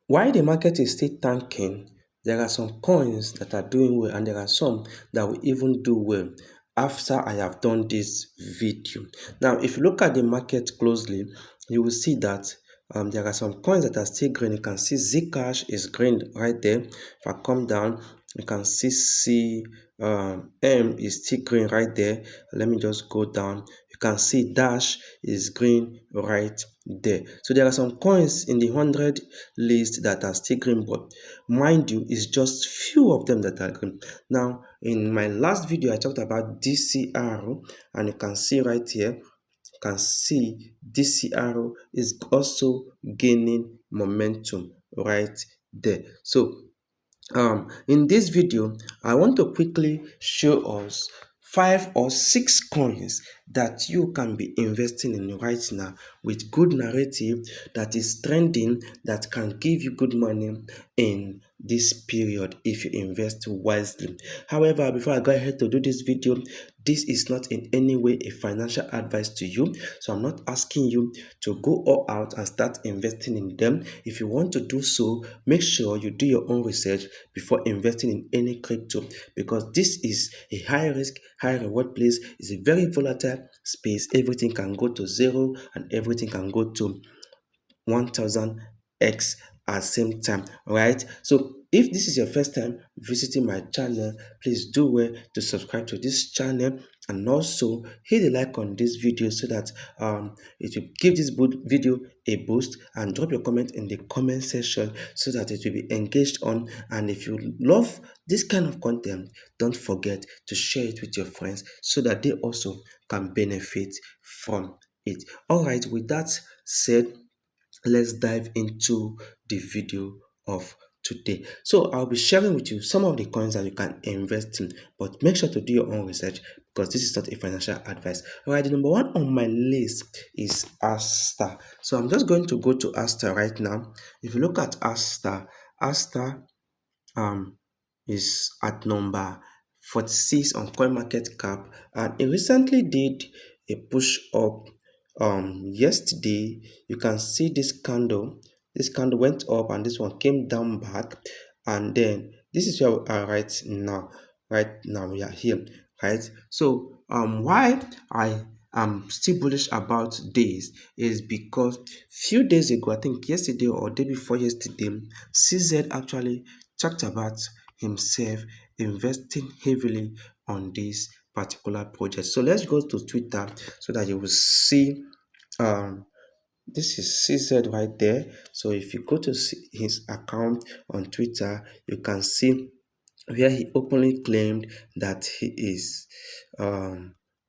While the market is still tanking, there are some coins that are doing well and there are some that will even do well after I have done this video. Now, if you look at the market closely, you will see that there are some coins that are still green. You can see Zcash is green right there. If I come down, you can see M is still green right there. Let me just go down. You can see Dash is green right there. So there are some coins in the 100 list that are still green, but mind you, it's just few of them that are green. Now, in my last video, I talked about DCR, and you can see right here, you can see DCR is also gaining momentum right there. So in this video, I want to quickly show us 5 or 6 coins that you can be investing in right now with good narrative that is trending, that can give you good money in this period if you invest wisely. However, before I go ahead to do this video, this is not in any way a financial advice to you. So I'm not asking you to go all out and start investing in them. If you want to do so, make sure you do your own research before investing in any crypto, because this is a high risk, high reward place. It's a very volatile space. Everything can go to zero and everything can go to 1000x at the same time. Right, so if this is your first time visiting my channel, please do well to subscribe to this channel and also hit the like on this video so that it will give this video a boost, and drop your comment in the comment section so that it will be engaged on. And if you love this kind of content, don't forget to share it with your friends so that they also can benefit from it. All right, with that said, let's dive into the video of today. So I'll be sharing with you some of the coins that you can invest in, but make sure to do your own research because this is not a financial advice. All right, the number one on my list is Asta. So I'm just going to go to Asta right now. If you look at Asta, Asta um is at number 46 on CoinMarketCap, and it recently did a push up yesterday. You can see this candle went up and this one came down back, and then this is where we are right now we are here, right? So why I am still bullish about this is because few days ago, I think yesterday or day before yesterday, CZ actually talked about himself investing heavily on this particular project. So let's go to Twitter so that you will see this is CZ right there. So if you go to his account on Twitter, you can see where he openly claimed that he is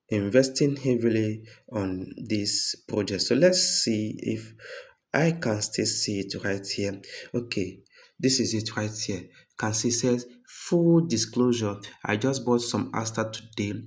investing heavily on this project. So let's see if I can still see it right here. Okay, this is it right here. You can see it says full disclosure. I just bought some Asta today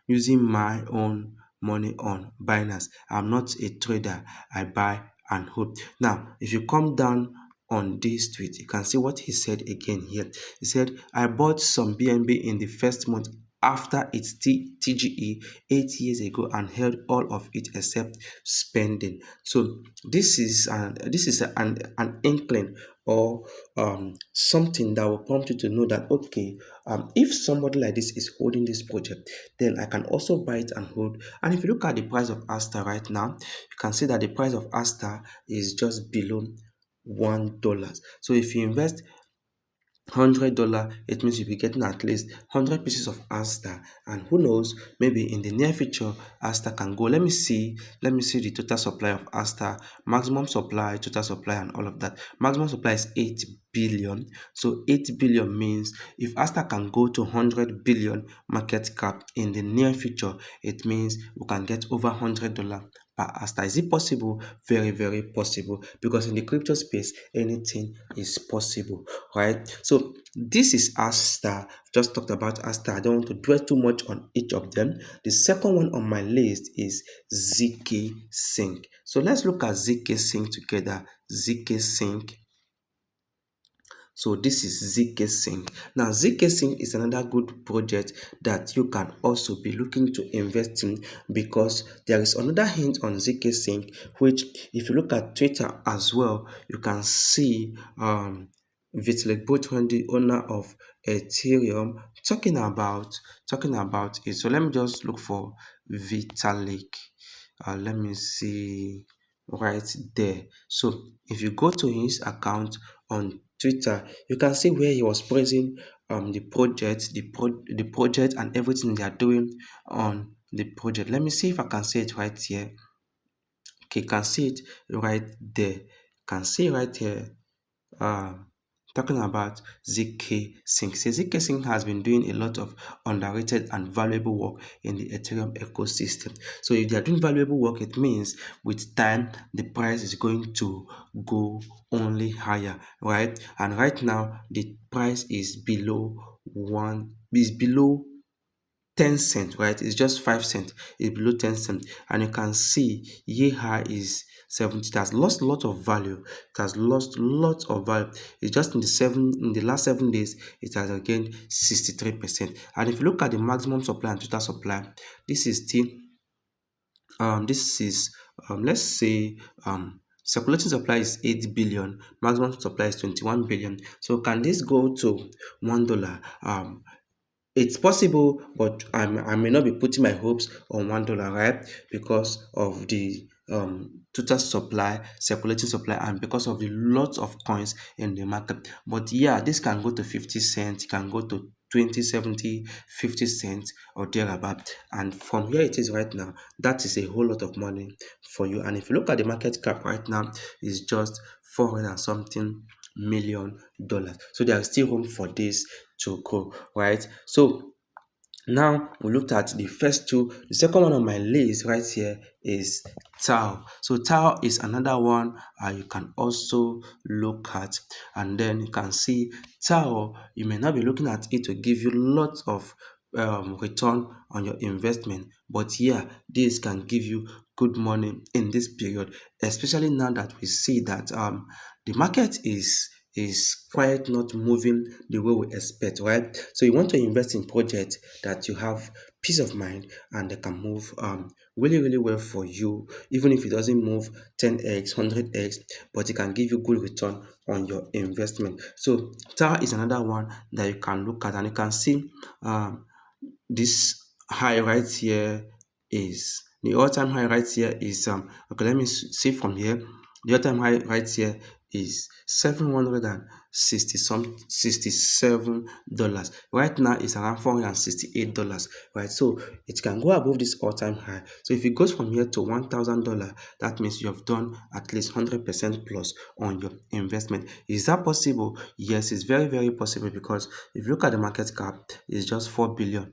using my own money on Binance. I'm not a trader. I buy and hold. Now, if you come down on this tweet, you can see what he said again here. He said, I bought some BNB in the first month after its TGE 8 years ago and held all of it except spending. So this is an inkling or something that will prompt you to know that, okay, if somebody like this is holding this project, then I can also buy it and hold. And if you look at the price of Asta right now, you can see that the price of Asta is just below $1. So if you invest $100, it means you'll be getting at least 100 pieces of Asta, and who knows, maybe in the near future Asta can go. Let me see the total supply of Asta, maximum supply, total supply, and all of that. Maximum supply is 8 billion. So 8 billion means if Asta can go to 100 billion market cap in the near future, it means we can get over $100 per Asta. Is it possible? Very, very possible, because in the crypto space, anything is possible, right? So this is Asta. Just talked about Asta. I don't want to dwell too much on each of them. The second one on my list is ZK Sync. So let's look at ZK Sync together. ZK Sync. So this is ZK Sync. Now ZK Sync is another good project that you can also be looking to invest in, because there is another hint on ZK Sync, which if you look at Twitter as well, you can see Vitalik Buterin, the owner of Ethereum, talking about it. So let me just look for Vitalik. Let me see right there. So if you go to his account on Twitter, you can see where he was praising the project and everything they are doing on the project. Let me see if I can see it right here. Okay, you can see it right there. Can see right here. um Talking about ZK Sync. So ZK Sync has been doing a lot of underrated and valuable work in the Ethereum ecosystem. So if they are doing valuable work, it means with time the price is going to go only higher, right? And right now the price is below 10 cents, right? It's just 5 cents. It's below 10 cents. And you can see year high is 70. It has lost a lot of value. It has lost lots of value. It's just in the last 7 days, it has again 63%. And if you look at the maximum supply and total supply, this is still this is let's say circulating supply is 8 billion, maximum supply is 21 billion. So can this go to $1? It's possible, but I may not be putting my hopes on $1, right? Because of the total supply, circulating supply, and because of the lots of coins in the market. But yeah, this can go to 50 cents, it can go to 20, 70, 50 cents or thereabout. And from where it is right now, that is a whole lot of money for you. And if you look at the market cap right now, it's just 400 and something million dollars. So there is still room for this to grow, right? So now we looked at the first two. The second one on my list right here is Tau. So Tau is another one you can also look at, and then you can see Tau. You may not be looking at it to give you lots of return on your investment, but yeah, this can give you good money in this period, especially now that we see that the market is quite not moving the way we expect, right? So you want to invest in projects that you have peace of mind and they can move really really well for you, even if it doesn't move 10x 100x, but it can give you good return on your investment. So TAR is another one that you can look at, and you can see this high right here is the all-time high right here is okay, let me see from here. The all-time high right here is 760 some $67. Right now it's around $468, right? So it can go above this all-time high. So if it goes from here to $1,000, that means you have done at least 100% plus on your investment. Is that possible? Yes, it's very very possible, because if you look at the market cap, it's just 4 billion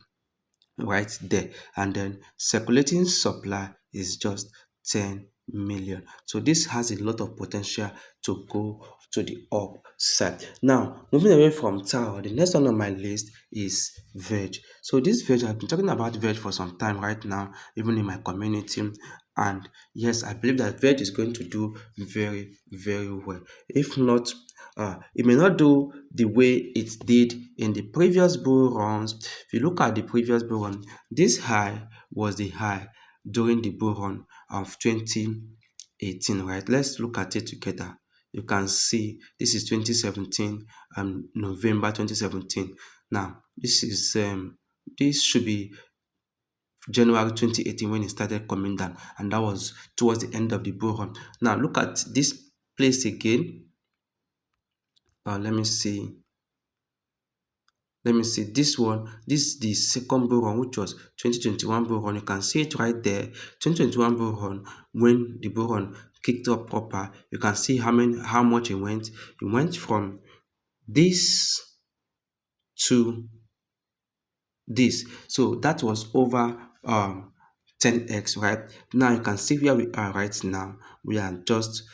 right there, and then circulating supply is just 10 million. So this has a lot of potential to go to the upside. Now moving away from Tau, the next one on my list is Veg. So this Veg, I've been talking about Veg for some time right now, even in my community, and yes, I believe that Veg is going to do very very well. If not, it may not do the way it did in the previous bull runs. If you look at the previous bull run, this high was the high during the bull run of 2018, right? Let's look at it together. You can see this is 2017, November 2017. Now this should be January 2018 when it started coming down, and that was towards the end of the bull run. Now look at this place again. Let me see. This one. This is the second bull run, which was 2021 bull run. You can see it right there. 2021 bull run, when the bull run kicked up proper, you can see how much it went. It went from this to this. So that was over 10x, right? Now you can see where we are right now. We are just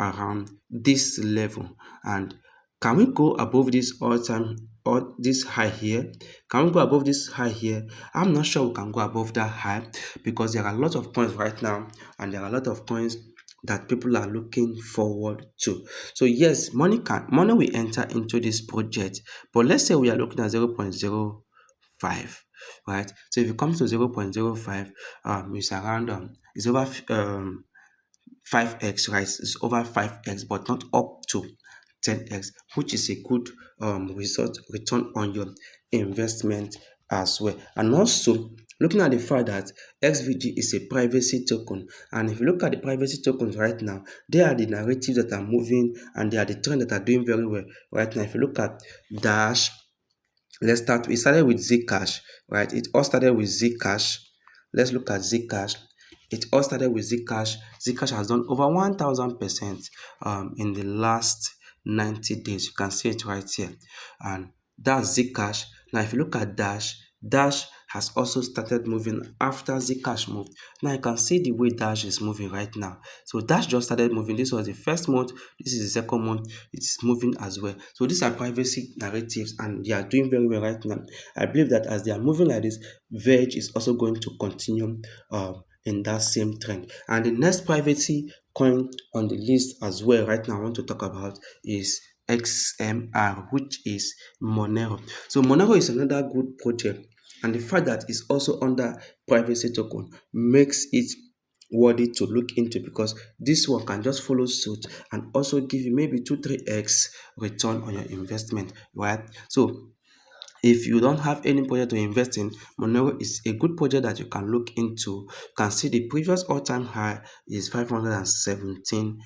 around this level, and can we go above this all-time or this high here? Can we go above this high here? I'm not sure we can go above that high, because there are a lot of coins right now, and there are a lot of coins that people are looking forward to. So yes, money will enter into this project, but let's say we are looking at 0.05, right? So if it comes to 0.05, it's around it's over 5x, right? It's over 5x, but not up to 10x, which is a good result return on your investment as well. And also looking at the fact that XVG is a privacy token, and if you look at the privacy tokens right now, they are the narratives that are moving and they are the trends that are doing very well right now. If you look at Dash, let's start. We started with Zcash, right? It all started with Zcash. Let's look at Zcash. It all started with Zcash. Zcash has done over 1,000% in the last 90 days. You can see it right here. And that's Zcash. Now, if you look at Dash, Dash has also started moving after Zcash moved. Now you can see the way Dash is moving right now. So Dash just started moving. This was the first month. This is the second month. It's moving as well. So these are privacy narratives and they are doing very well right now. I believe that as they are moving like this, Verge is also going to continue in that same trend. And the next privacy coin on the list as well right now I want to talk about is XMR, which is Monero. So Monero is another good project, and the fact that it's also under privacy token makes it worthy to look into, because this one can just follow suit and also give you maybe 2-3x return on your investment, right? So if you don't have any project to invest in, Monero is a good project that you can look into. You can see the previous all-time high is $517,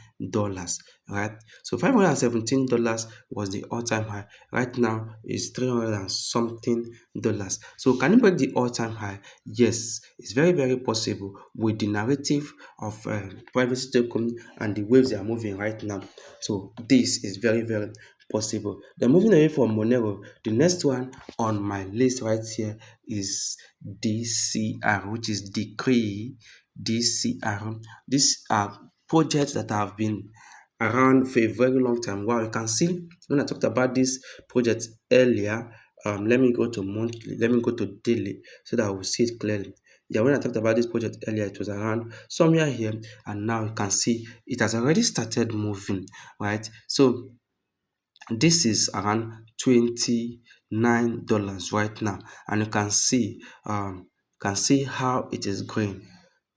right? So $517 was the all-time high. Right now is 300 and something dollars. So can you break the all-time high? Yes, it's very, very possible with the narrative of privacy token and the waves they are moving right now. So this is very, very possible. Then moving away from Monero, the next one on my list right here is DCR, which is Decree DCR. These are projects that have been around for a very long time. Wow, you can see when I talked about this project earlier, let me go to monthly, let me go to daily so that I will see it clearly. Yeah, when I talked about this project earlier, it was around somewhere here, and now you can see it has already started moving, right? So this is around $29 right now, and you can see how it is going.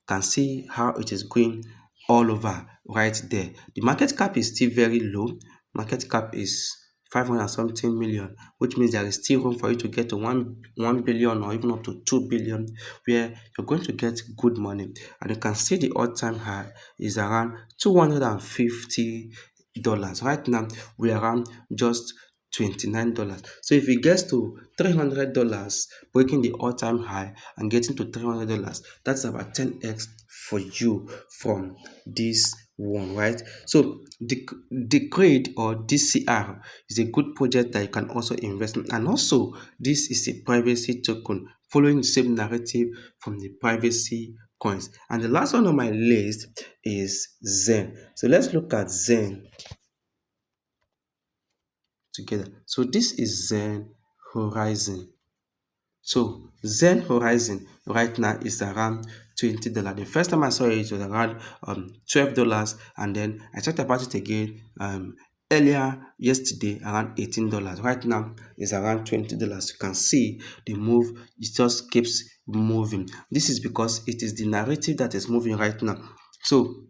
Can see how it is going all over right there. The market cap is still very low. Market cap is 500 something million, which means there is still room for you to get to 1 billion or even up to 2 billion, where you're going to get good money. And you can see the all-time high is around $250. Right now we're around just $29. So if it gets to $300, breaking the all-time high and getting to $300, that's about 10x for you from this one, right? So the grade or DCR is a good project that you can also invest in, and also this is a privacy token following the same narrative from the privacy coins. And the last one on my list is Zen. So let's look at Zen together. So this is Zen Horizon. So Zen Horizon right now is around $20. The first time I saw it, it was around $12, and then I talked about it again earlier yesterday around $18. Right now it's around $20. You can see the move, it just keeps moving. This is because it is the narrative that is moving right now. So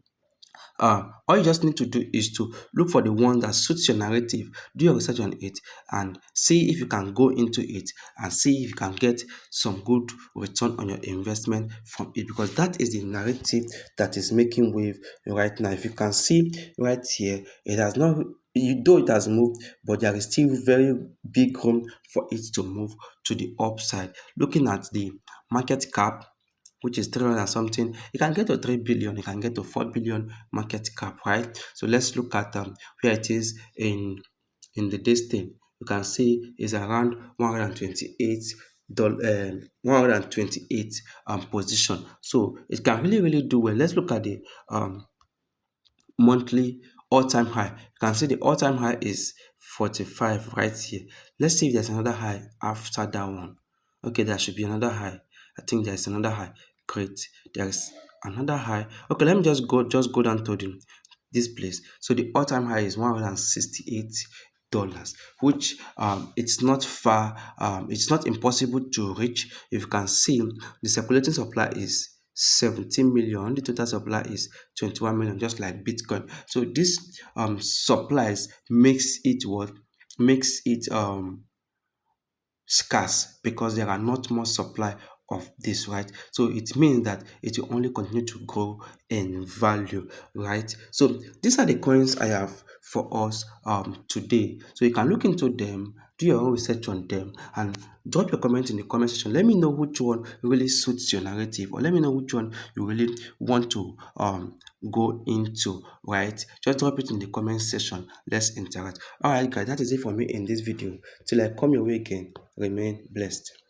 all you just need to do is to look for the one that suits your narrative, do your research on it, and see if you can go into it and see if you can get some good return on your investment from it, because that is the narrative that is making wave right now. If you can see right here, it has not, though it has moved, but there is still very big room for it to move to the upside. Looking at the market cap, which is 300 and something, you can get to 3 billion, you can get to 4 billion market cap, right? So let's look at where it is in the distance. You can see it's around 128 128 position. So it can really do well. Let's look at the monthly all-time high. You can see the all-time high is 45 right here. Let's see if there's another high after that one. Okay, there should be another high. I think there's another high. Great. There's another high. Okay, let me just go down to this place. So the all-time high is $168, which it's not far, it's not impossible to reach. If you can see, the circulating supply is 17 million, the total supply is 21 million, just like Bitcoin. So this supplies makes it what makes it scarce, because there are not more supply of this, right? So it means that it will only continue to grow in value, right? So these are the coins I have for us today. So you can look into them, do your own research on them, and drop your comment in the comment section. Let me know which one really suits your narrative, or let me know which one you really want to go into, right? Just drop it in the comment section. Let's interact. All right, guys, that is it for me in this video. Till I come your way again, remain blessed.